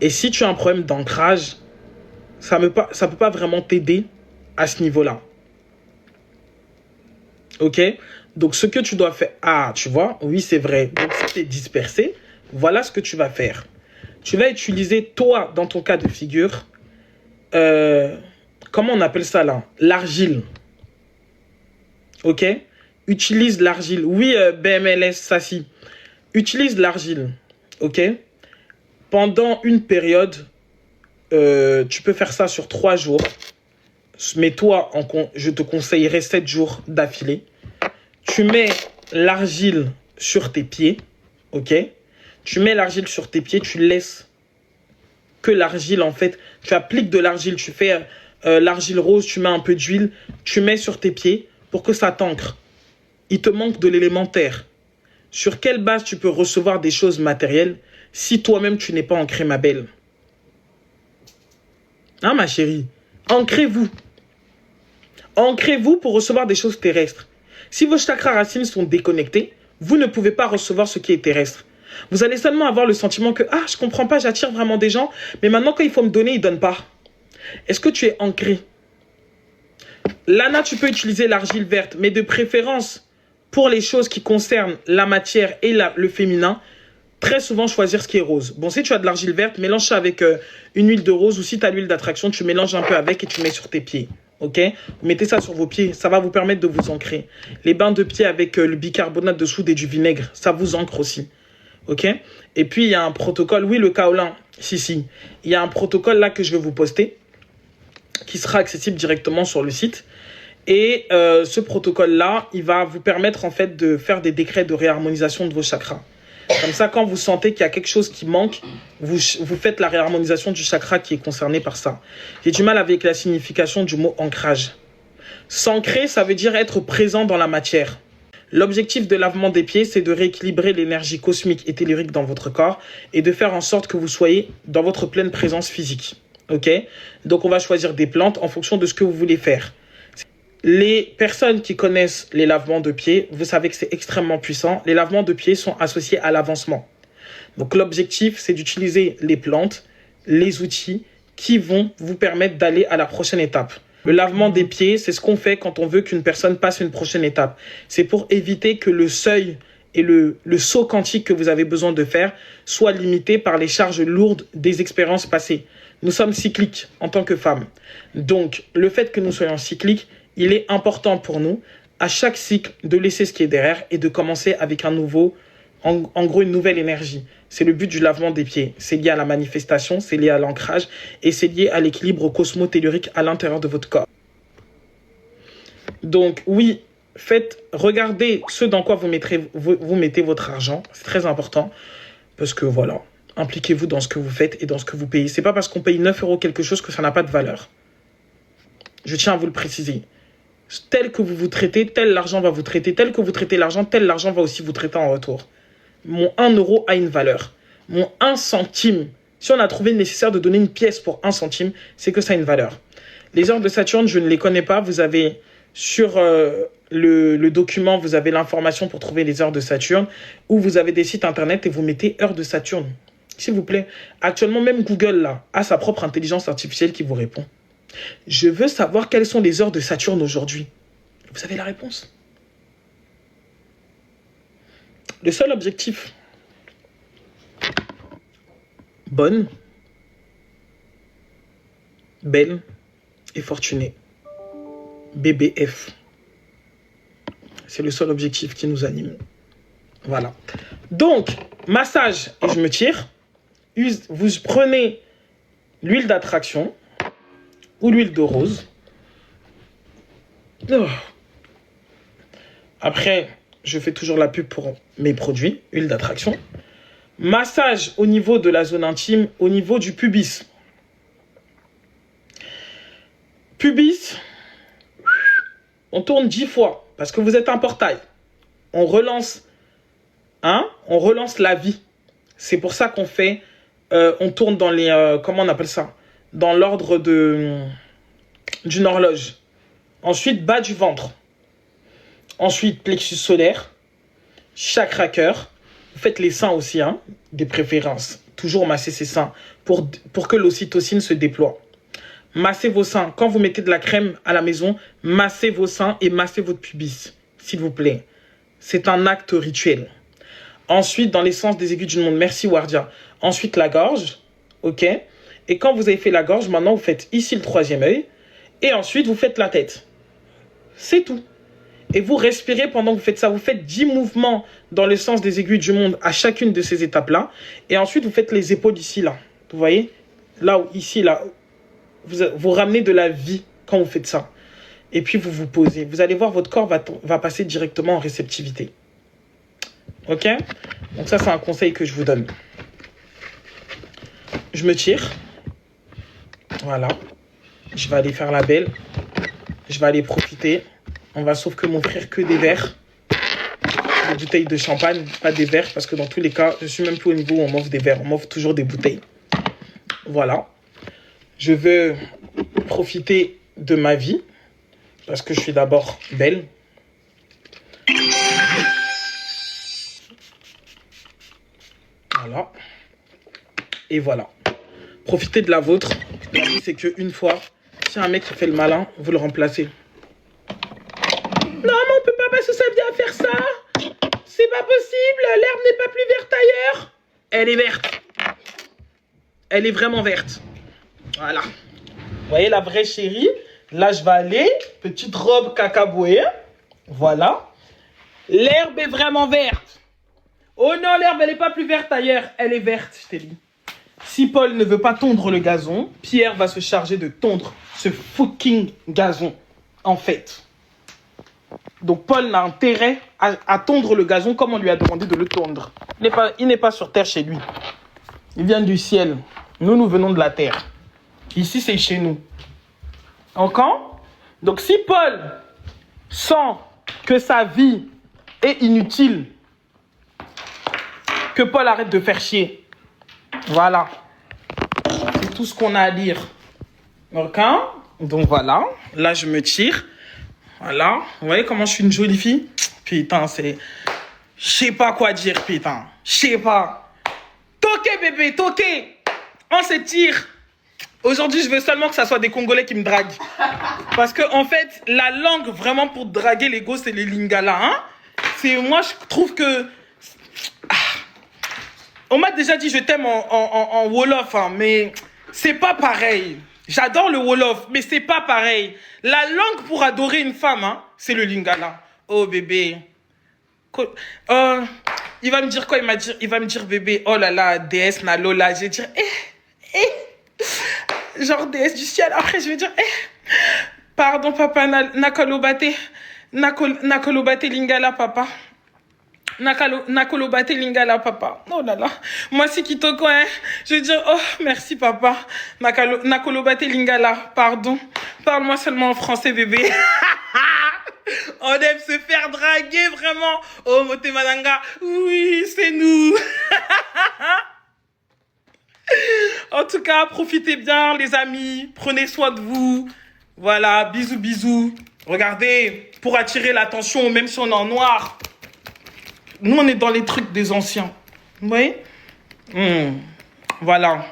Et si tu as un problème d'ancrage, ça ne peut pas vraiment t'aider à ce niveau-là. Ok? Donc, ce que tu dois faire... Ah, tu vois? Oui, c'est vrai. Donc, si tu es dispersé, voilà ce que tu vas faire. Tu vas utiliser, toi, dans ton cas de figure, comment on appelle ça là? L'argile. Ok? Utilise l'argile. Oui, BMLS, Sassi. Utilise l'argile. Ok? Pendant une période, tu peux faire ça sur 3 jours. Mais toi, je te conseillerais 7 jours d'affilée. Tu mets l'argile sur tes pieds. Ok? Tu mets l'argile sur tes pieds. Tu laisses que l'argile, en fait. Tu appliques de l'argile. Tu fais l'argile rose. Tu mets un peu d'huile. Tu mets sur tes pieds pour que ça t'ancre. Il te manque de l'élémentaire. Sur quelle base tu peux recevoir des choses matérielles si toi-même tu n'es pas ancré, ma belle? Hein, ma chérie? Ancrez-vous. Ancrez-vous pour recevoir des choses terrestres. Si vos chakras racines sont déconnectés, vous ne pouvez pas recevoir ce qui est terrestre. Vous allez seulement avoir le sentiment que « Ah, je ne comprends pas, j'attire vraiment des gens, mais maintenant quand il faut me donner, ils ne donnent pas. » Est-ce que tu es ancré? Lana, tu peux utiliser l'argile verte, mais de préférence, pour les choses qui concernent la matière et le féminin, très souvent choisir ce qui est rose. Bon, si tu as de l'argile verte, mélange ça avec une huile de rose, ou si tu as l'huile d'attraction, tu mélanges un peu avec et tu mets sur tes pieds. Ok? Vous mettez ça sur vos pieds, ça va vous permettre de vous ancrer. Les bains de pieds avec le bicarbonate de soude et du vinaigre, ça vous ancre aussi. Ok? Et puis, il y a un protocole, oui, le kaolin, si. Il y a un protocole là que je vais vous poster, qui sera accessible directement sur le site. Et ce protocole-là, il va vous permettre en fait de faire des décrets de réharmonisation de vos chakras. Comme ça, quand vous sentez qu'il y a quelque chose qui manque, vous faites la réharmonisation du chakra qui est concerné par ça. J'ai du mal avec la signification du mot ancrage. S'ancrer, ça veut dire être présent dans la matière. L'objectif de lavement des pieds, c'est de rééquilibrer l'énergie cosmique et tellurique dans votre corps et de faire en sorte que vous soyez dans votre pleine présence physique. Ok? Donc, on va choisir des plantes en fonction de ce que vous voulez faire. Les personnes qui connaissent les lavements de pieds, vous savez que c'est extrêmement puissant. Les lavements de pieds sont associés à l'avancement. Donc l'objectif, c'est d'utiliser les plantes, les outils qui vont vous permettre d'aller à la prochaine étape. Le lavement des pieds, c'est ce qu'on fait quand on veut qu'une personne passe une prochaine étape. C'est pour éviter que le seuil et le saut quantique que vous avez besoin de faire soit limité par les charges lourdes des expériences passées. Nous sommes cycliques en tant que femmes. Donc, le fait que nous soyons cycliques, il est important pour nous, à chaque cycle, de laisser ce qui est derrière et de commencer avec un nouveau, en gros, une nouvelle énergie. C'est le but du lavement des pieds. C'est lié à la manifestation, c'est lié à l'ancrage et c'est lié à l'équilibre cosmo-tellurique à l'intérieur de votre corps. Donc, oui, regardez ce dans quoi vous mettez votre argent. C'est très important parce que, voilà, impliquez-vous dans ce que vous faites et dans ce que vous payez. C'est pas parce qu'on paye 9 € quelque chose que ça n'a pas de valeur. Je tiens à vous le préciser. Tel que vous vous traitez, tel l'argent va vous traiter. Tel que vous traitez l'argent, tel l'argent va aussi vous traiter en retour. Mon 1 € a une valeur. Mon 1 centime, si on a trouvé nécessaire de donner une pièce pour 1 centime, c'est que ça a une valeur. Les heures de Saturne, je ne les connais pas. Vous avez sur le document, vous avez l'information pour trouver les heures de Saturne, ou vous avez des sites internet et vous mettez heures de Saturne. S'il vous plaît. Actuellement, même Google là, a sa propre intelligence artificielle qui vous répond. Je veux savoir quelles sont les heures de Saturne aujourd'hui. Vous avez la réponse. Le seul objectif, bonne, belle et fortunée. BBF. C'est le seul objectif qui nous anime. Voilà. Donc, massage et je me tire. Vous prenez l'huile d'attraction ou l'huile de rose. Après, je fais toujours la pub pour mes produits, huile d'attraction. Massage au niveau de la zone intime, au niveau du pubis. Pubis, on tourne 10 fois parce que vous êtes un portail. On relance, on relance la vie. C'est pour ça qu'on fait, on tourne dans les, comment on appelle ça? Dans l'ordre d'une horloge. Ensuite, bas du ventre. Ensuite, plexus solaire, chakra cœur. Vous faites les seins aussi, des préférences. toujours masser ses seins pour que l'ocytocine se déploie. Massez vos seins. Quand vous mettez de la crème à la maison, massez vos seins et massez votre pubis, s'il vous plaît. C'est un acte rituel. Ensuite, dans les sens des aiguilles du monde. Merci, Wardia. Ensuite, la gorge. OK? Et quand vous avez fait la gorge, maintenant, vous faites ici le troisième œil. Et ensuite, vous faites la tête. C'est tout. Et vous respirez pendant que vous faites ça. Vous faites 10 mouvements dans le sens des aiguilles du monde à chacune de ces étapes-là. Et ensuite, vous faites les épaules ici, là. Vous voyez? Là, ici, là. Vous ramenez de la vie quand vous faites ça. Et puis, vous vous posez. Vous allez voir, votre corps va passer directement en réceptivité. OK? Donc ça, c'est un conseil que je vous donne. Je me tire. Voilà. Je vais aller faire la belle. Je vais aller profiter. On va sauf que m'offrir que des verres. Des bouteilles de champagne, pas des verres. Parce que dans tous les cas, je suis même plus au niveau où on m'offre des verres. On m'offre toujours des bouteilles. Voilà. Je veux profiter de ma vie. Parce que je suis d'abord belle. Voilà. Et voilà. Profitez de la vôtre. La vie, c'est qu'une fois, si un mec qui fait le malin, vous le remplacez. Non, mais on peut pas passer sa vie à faire ça. C'est pas possible. L'herbe n'est pas plus verte ailleurs. Elle est verte. Elle est vraiment verte. Voilà. Vous voyez la vraie chérie? Là, je vais aller. Petite robe cacabouée. Voilà. L'herbe est vraiment verte. Oh non, l'herbe, elle n'est pas plus verte ailleurs. Elle est verte, je t'ai dit. Si Paul ne veut pas tondre le gazon, Pierre va se charger de tondre ce fucking gazon, en fait. Donc Paul n'a intérêt à tondre le gazon comme on lui a demandé de le tondre. Il n'est pas sur terre chez lui. Il vient du ciel. Nous venons de la terre. Ici, c'est chez nous. Encore? Donc si Paul sent que sa vie est inutile, que Paul arrête de faire chier. Voilà. C'est tout ce qu'on a à dire. Ok? Donc voilà. Là, je me tire. Voilà. Vous voyez comment je suis une jolie fille? Putain, c'est... Je sais pas quoi dire, putain. Je sais pas. Toqué, bébé, toqué. On se tire. Aujourd'hui, je veux seulement que ça soit des Congolais qui me draguent. Parce que, en fait, la langue vraiment pour draguer les go, c'est les lingala. Hein? Moi, je trouve que... On m'a déjà dit je t'aime en Wolof, hein, mais c'est pas pareil. J'adore le Wolof, mais c'est pas pareil. La langue pour adorer une femme, hein, c'est le lingala. Oh bébé. Il va me dire quoi? Il va me dire bébé, oh là là, déesse Nalola. Je vais dire, genre déesse du ciel. Après, je vais dire, pardon papa, Nakolobate lingala papa. Nakolobate lingala papa. Oh là là. Moi si kitoko hein. Je vais dire oh merci papa. Nakolobate lingala. Pardon. Parle-moi seulement en français bébé. On aime se faire draguer vraiment. Oh Motemalanga. Oui c'est nous. En tout cas profitez bien les amis. Prenez soin de vous. Voilà bisous bisous. Regardez pour attirer l'attention même si on est en noir. Nous, on est dans les trucs des anciens. Vous voyez? Voilà.